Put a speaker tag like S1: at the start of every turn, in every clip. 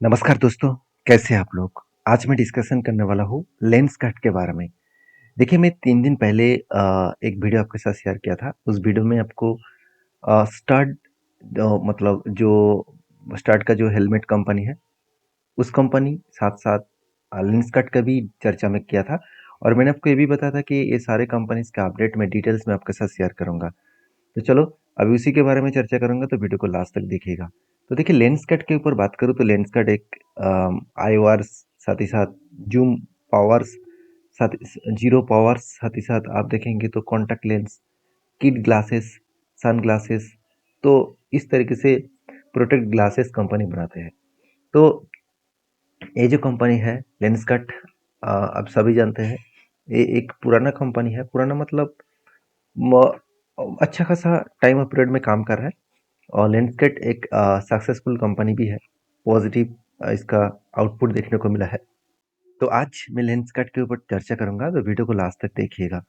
S1: नमस्कार दोस्तों, कैसे हैं आप लोग? आज मैं डिस्कशन करने वाला हूँ लेंस कट के बारे में। देखिए, मैं 3 दिन पहले एक वीडियो आपके साथ शेयर किया था। उस वीडियो में आपको स्टड मतलब जो स्टड का जो हेलमेट कंपनी है, उस कंपनी साथ-साथ लेंस कट का भी चर्चा में किया था और मैंने आपको ये भी बताया था कि ये सारे कंपनीज़ का अपडेट मैं डिटेल्स में आपके साथ शेयर करूँगा। तो चलो अभी उसी के बारे में चर्चा करूंगा तो वीडियो को लास्ट तक देखिएगा। तो देखिए लेंस कट के ऊपर बात करूँ तो लेंस कट एक आईओआर साथ ही साथ जूम पावर्स साथ जीरो पावर्स साथ ही साथ आप देखेंगे तो contact lens kid glasses sun glasses तो इस तरीके से प्रोटेक्ट ग्लासेस कंपनी बनाते हैं। तो ये जो कंपनी है लेंस कट आप सभी जानते हैं ये एक पुराना कंपनी है। पुराना मतलब अच्छा खासा टाइम पीरियड में काम कर रहा है और लेंसकेट एक सक्सेसफुल कंपनी भी है। पॉजिटिव इसका आउटपुट देखने को मिला है। तो आज मैं लेंसकार्ट के ऊपर चर्चा करूंगा तो वीडियो को लास्ट तक देखिएगा।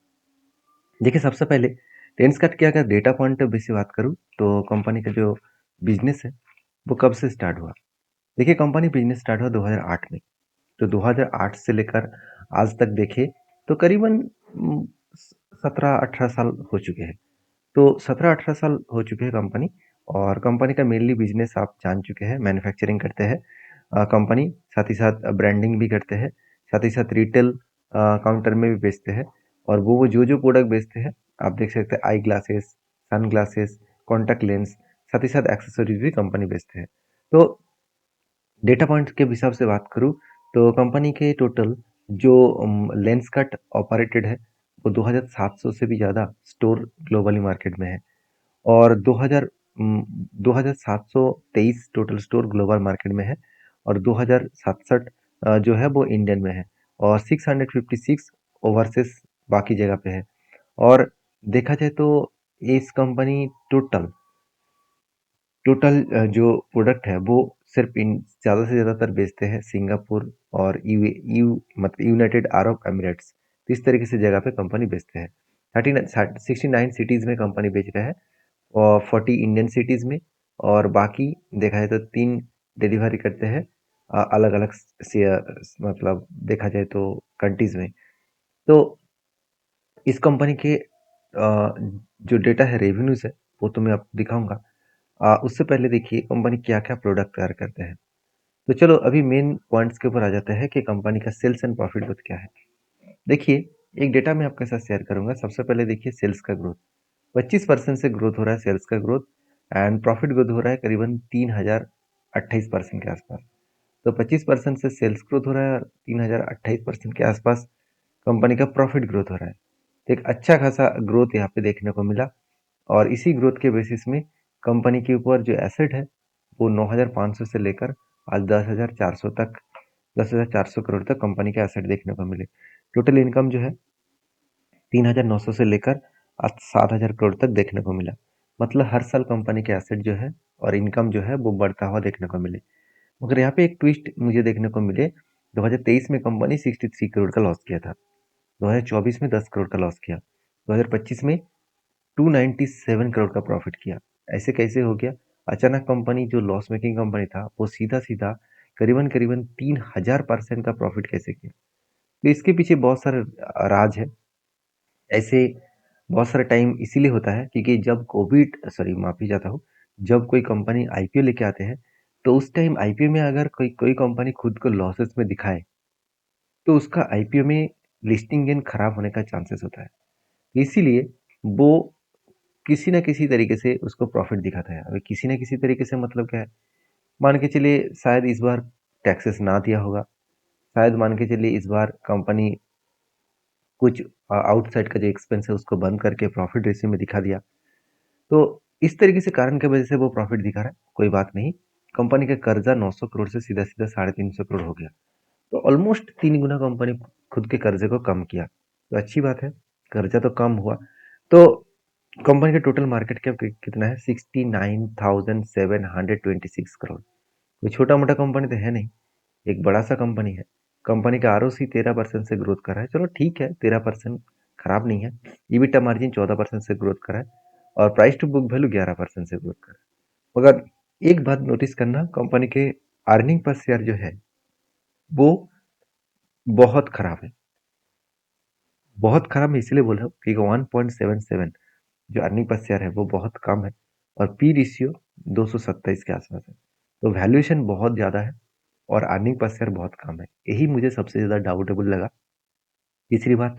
S1: देखिए सबसे पहले लेंसकार्ट की अगर डेटा पॉइंट ऑफ व्यू से बात करूं तो कंपनी का जो बिजनेस है वो कब से स्टार्ट हुआ। देखिए कंपनी बिजनेस स्टार्ट हुआ 2008 में। तो 2008 से लेकर आज तक देखे तो करीबन 17-18 साल हो चुके हैं। तो 17-18 साल हो चुके हैं कंपनी और कंपनी का मेनली बिजनेस आप जान चुके हैं मैन्युफैक्चरिंग करते हैं कंपनी साथ ही साथ ब्रांडिंग भी करते हैं साथ ही साथ रिटेल काउंटर में भी बेचते हैं और वो जो प्रोडक्ट बेचते हैं आप देख सकते हैं eye glasses sun glasses contact lens साथ ही साथ एक्सेसरीज भी कंपनी बेचते हैं। तो डेटा पॉइंट के हिसाब से बात करूँ तो कंपनी के टोटल जो लेंस कट ऑपरेटेड है वो 2700 से भी ज़्यादा स्टोर ग्लोबली मार्केट में है और 2723 टोटल स्टोर ग्लोबल मार्केट में है और 2067 जो है वो इंडियन में है और 656 ओवरसीज बाकी जगह पे है। और देखा जाए तो इस कंपनी टोटल टोटल जो प्रोडक्ट है वो सिर्फ इन ज़्यादा से ज़्यादातर बेचते हैं सिंगापुर और मतलब यूनाइटेड अरब एमिरेट्स। तो इस तरीके से जगह पे कंपनी बेचते हैं। 69 सिटीज़ में कंपनी बेच रहा है और 40 इंडियन सिटीज़ में और बाकी देखा जाए तो 3 डिलीवरी करते हैं अलग अलग मतलब देखा जाए तो कंट्रीज़ में। तो इस कंपनी के जो डेटा है रेवेन्यूज़ है वो तो मैं आपको दिखाऊंगा। उससे पहले देखिए कंपनी क्या-क्या प्रोडक्ट तैयार करते हैं। तो चलो अभी मेन पॉइंट्स के ऊपर आ जाते हैं कि कंपनी का सेल्स एंड प्रॉफिट ग्रोथ क्या है। देखिए एक डेटा मैं आपके साथ शेयर करूंगा। सबसे पहले देखिए सेल्स का ग्रोथ 25% से ग्रोथ हो रहा है सेल्स का ग्रोथ एंड प्रॉफिट ग्रोथ हो रहा है करीबन 3028% के आसपास। तो 25% से सेल्स ग्रोथ हो रहा है और 3028% के आसपास कंपनी का प्रॉफिट ग्रोथ हो रहा है। तो एक अच्छा खासा ग्रोथ यहाँ पे देखने को मिला और इसी ग्रोथ के बेसिस में कंपनी के ऊपर जो एसेट है वो 9500 से लेकर आज 10400 तक 10400 करोड़ तक कंपनी के एसेट देखने को मिले। टोटल इनकम जो है 3900 से लेकर आज 7000 करोड़ तक देखने को मिला। मतलब हर साल कंपनी के एसेट जो है और इनकम जो है वो बढ़ता हुआ देखने को मिले। मगर यहाँ पे एक ट्विस्ट मुझे देखने को मिले। 2023 में कंपनी 63 करोड़ का लॉस किया था। 2024 में 10 करोड़ का लॉस किया। 2025 में 297 करोड़ का प्रॉफिट किया। ऐसे कैसे हो गया? अचानक कंपनी जो लॉस मेकिंग कंपनी था वो सीधा सीधा करीबन करीबन 3000% का प्रॉफिट कैसे किया। तो इसके पीछे बहुत सारे राज है। ऐसे बहुत सारा टाइम इसीलिए होता है क्योंकि जब कोविड सॉरी माफी चाहता हूँ जब कोई कंपनी आईपीओ लेके आते हैं तो उस टाइम आईपीओ में अगर कोई कोई कंपनी खुद को लॉसेस में दिखाए तो उसका आईपीओ में लिस्टिंग गेन खराब होने का चांसेस होता है। इसीलिए वो किसी ना किसी तरीके से उसको प्रॉफिट दिखाता है। अभी किसी ना किसी तरीके से मतलब क्या है, मान के चलिए शायद इस बार टैक्सेस ना दिया होगा, शायद मान के चलिए इस बार कंपनी कुछ आउटसाइड का जो एक्सपेंस है उसको बंद करके प्रॉफिट रेशियो में दिखा दिया। तो इस तरीके से कारण की वजह से वो प्रॉफिट दिखा रहा है, कोई बात नहीं। कंपनी का कर्जा 900 करोड़ से सीधा सीधा 350 करोड़ हो गया। तो ऑलमोस्ट 3 गुना कंपनी खुद के कर्जे को कम किया। तो अच्छी बात है, कर्जा तो कम हुआ। तो कंपनी का टोटल मार्केट कैप कितना है? 69,726 करोड़। कोई छोटा मोटा कंपनी तो है नहीं, एक बड़ा सा कंपनी है। कंपनी का आरओसी 13% से ग्रोथ कर रहा है। चलो ठीक है, 13% खराब नहीं है। ईबिटा मार्जिन 14% से ग्रोथ कर रहा है और प्राइस टू बुक वैल्यू 11% से ग्रोथ कर रहा है। मगर एक बात नोटिस करना, कंपनी के अर्निंग पर शेयर जो है वो बहुत खराब है। बहुत खराब मैं इसलिए बोल रहा हूँ क्योंकि 1.77 जो अर्निंग पर शेयर है वो बहुत कम है और पी रेशियो 227 के आसपास है। तो वैल्यूएशन बहुत ज़्यादा है और अर्निंग पर शेयर बहुत कम है। यही मुझे सबसे ज़्यादा डाउटेबल लगा। तीसरी बात,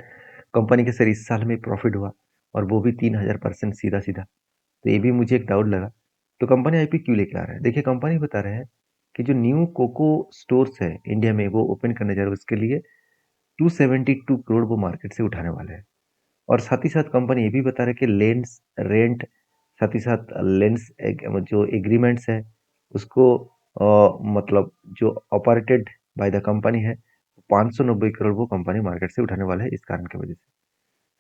S1: कंपनी के सर इस साल में प्रॉफिट हुआ और वो भी 3000% सीधा सीधा। तो ये भी मुझे एक डाउट लगा। तो कंपनी आईपी क्यों लेके आ रहा है? देखिए कंपनी बता रहे हैं कि जो न्यू कोको स्टोर्स है इंडिया में वो ओपन करने जा रहे हैं, उसके लिए 272 करोड़ वो मार्केट से उठाने वाले हैं। और साथ ही साथ कंपनी ये भी बता रहा है कि लेंस रेंट, साथ ही साथ लेंस जो एग्रीमेंट्स है उसको मतलब जो ऑपरेटेड बाय द कंपनी है 590 करोड़ वो कंपनी मार्केट से उठाने वाला है इस कारण की वजह से।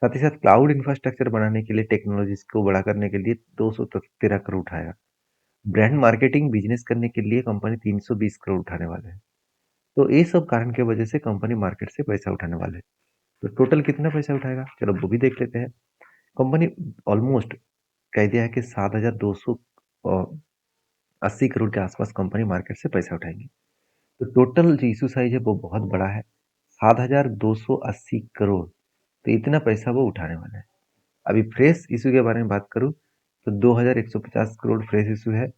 S1: साथ ही साथ क्लाउड इंफ्रास्ट्रक्चर बनाने के लिए टेक्नोलॉजीज को बड़ा करने के लिए 213 करोड़ उठाएगा। ब्रांड मार्केटिंग बिजनेस करने के लिए कंपनी 320 करोड़ उठाने वाले है। तो ये सब कारण की वजह से कंपनी मार्केट से पैसा उठाने वाले है। तो टोटल कितना पैसा उठाएगा चलो वो भी देख लेते हैं। कंपनी ऑलमोस्ट कह दिया है कि 7280 करोड़ के आसपास कंपनी मार्केट से पैसा उठाएंगे। तो टोटल जो इशू साइज है वो बहुत बड़ा है, 7280 करोड़। तो इतना पैसा वो उठाने वाला है। अभी फ्रेश इशू के बारे में बात करूँ तो 2150 करोड़ फ्रेश इशू है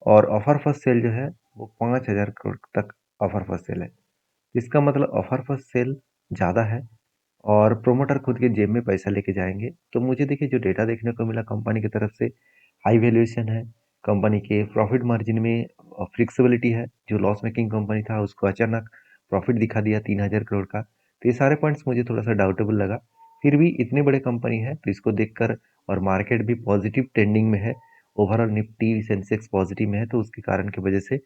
S1: और ऑफर फर्स्ट सेल जो है वो 5000 करोड़ तक ऑफर फर्स्ट सेल है। इसका मतलब ऑफर फर्स्ट सेल ज़्यादा है और प्रोमोटर खुद के जेब में पैसा लेके जाएंगे। तो मुझे देखिए जो डेटा देखने को मिला कंपनी की तरफ से, हाई वैल्यूएशन है, कंपनी के प्रॉफिट मार्जिन में फ्लेक्सिबिलिटी है। जो लॉस मेकिंग कंपनी था उसको अचानक प्रॉफिट दिखा दिया 3000 करोड़ का। तो ये सारे पॉइंट्स मुझे थोड़ा सा डाउटेबल लगा। फिर भी इतनी बड़े कंपनी है तो इसको देखकर, और मार्केट भी पॉजिटिव ट्रेंडिंग में है, ओवरऑल निफ्टी सेंसेक्स पॉजिटिव में है, तो उसके कारण की वजह से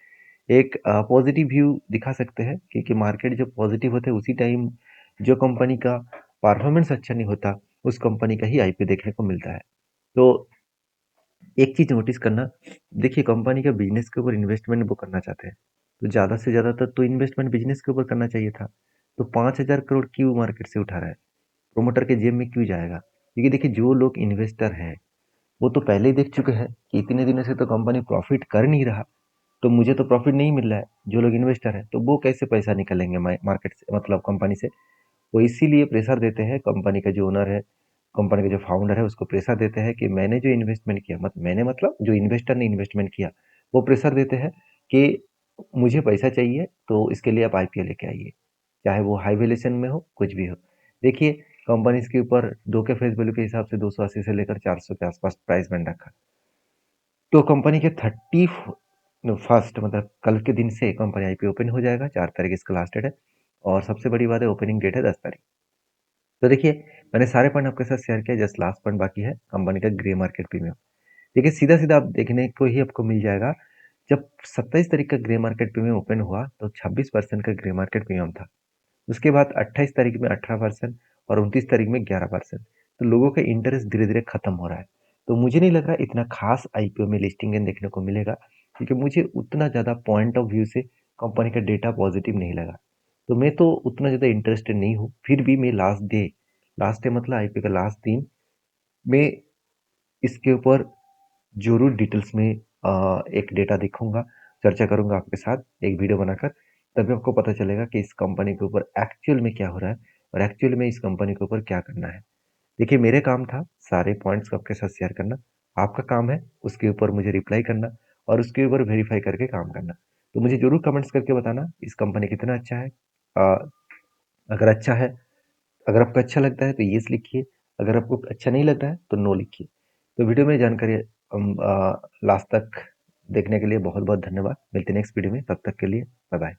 S1: एक पॉजिटिव व्यू दिखा सकते हैं। क्योंकि मार्केट जब पॉजिटिव होते है उसी टाइम जो कंपनी का परफॉर्मेंस अच्छा नहीं होता उस कंपनी का ही आईपीओ देखने को मिलता है। तो एक चीज नोटिस करना, देखिए कंपनी का बिजनेस के ऊपर इन्वेस्टमेंट वो करना चाहते हैं तो ज्यादा से ज्यादा तो इन्वेस्टमेंट बिजनेस के ऊपर करना चाहिए था। तो 5000 करोड़ क्यों मार्केट से उठा रहा है, प्रोमोटर के जेब में क्यों जाएगा? क्योंकि देखिए जो लोग इन्वेस्टर हैं वो तो पहले ही देख चुके हैं कि इतने दिनों से तो कंपनी प्रॉफिट कर नहीं रहा, तो मुझे तो प्रॉफिट नहीं मिल रहा है। जो लोग इन्वेस्टर हैं तो वो कैसे पैसा निकालेंगे मार्केट से, मतलब कंपनी से? वो इसीलिए प्रेशर देते हैं, कंपनी का जो ओनर है, कंपनी का जो फाउंडर है उसको प्रेशर देते हैं कि मैंने जो इन्वेस्टमेंट किया, मैंने मतलब जो इन्वेस्टर ने इन्वेस्टमेंट किया, वो प्रेशर देते हैं कि मुझे पैसा चाहिए तो इसके लिए आप आईपीओ लेके आइए, चाहे वो हाई वैल्यूएशन में हो कुछ भी हो। देखिए कंपनीज के ऊपर दो के फेस वैल्यू के हिसाब से 280 से लेकर 400 के आसपास प्राइस बैंड रखा। तो कंपनी के 31 मतलब कल के दिन से कंपनी आईपीओ ओपन हो जाएगा। 4 तारीख इसका लास्ट डेट है और सबसे बड़ी बात है ओपनिंग डेट है 10 तारीख। तो देखिए मैंने सारे पॉइंट आपके साथ शेयर किया, जस्ट लास्ट पॉइंट बाकी है कंपनी का ग्रे मार्केट प्रीमियम। देखिए सीधा सीधा आप देखने को ही आपको मिल जाएगा। जब 27 तारीख का ग्रे मार्केट प्रीमियम ओपन हुआ तो 26% का ग्रे मार्केट प्रीमियम था। उसके बाद 28 तारीख में 18% और 29 तारीख में 11%। तो लोगों का इंटरेस्ट धीरे धीरे खत्म हो रहा है। तो मुझे नहीं लग रहा इतना खास आईपीओ में लिस्टिंग गेन देखने को मिलेगा, क्योंकि मुझे उतना ज़्यादा पॉइंट ऑफ व्यू से कंपनी का डेटा पॉजिटिव नहीं लगा। तो मैं तो उतना ज़्यादा इंटरेस्टेड नहीं हूँ। फिर भी मैं लास्ट डे मतलब आईपीओ का लास्ट दिन में इसके ऊपर जरूर डिटेल्स में एक डेटा दिखाऊंगा, चर्चा करूंगा आपके साथ एक वीडियो बनाकर। तभी आपको पता चलेगा कि इस कंपनी के ऊपर एक्चुअल में क्या हो रहा है और एक्चुअल में इस कंपनी के ऊपर क्या करना है। देखिए मेरे काम था सारे पॉइंट्स आपके साथ शेयर करना, आपका काम है उसके ऊपर मुझे रिप्लाई करना और उसके ऊपर वेरीफाई करके काम करना। तो मुझे जरूर कमेंट्स करके बताना इस कंपनी कितना अच्छा है। अ, अगर अच्छा है, अगर आपको अच्छा लगता है तो यस लिखिए, अगर आपको अच्छा नहीं लगता है तो नो लिखिए। तो वीडियो में जानकारी लास्ट तक देखने के लिए बहुत बहुत धन्यवाद। मिलते हैं नेक्स्ट वीडियो में, तब तक के लिए बाय बाय।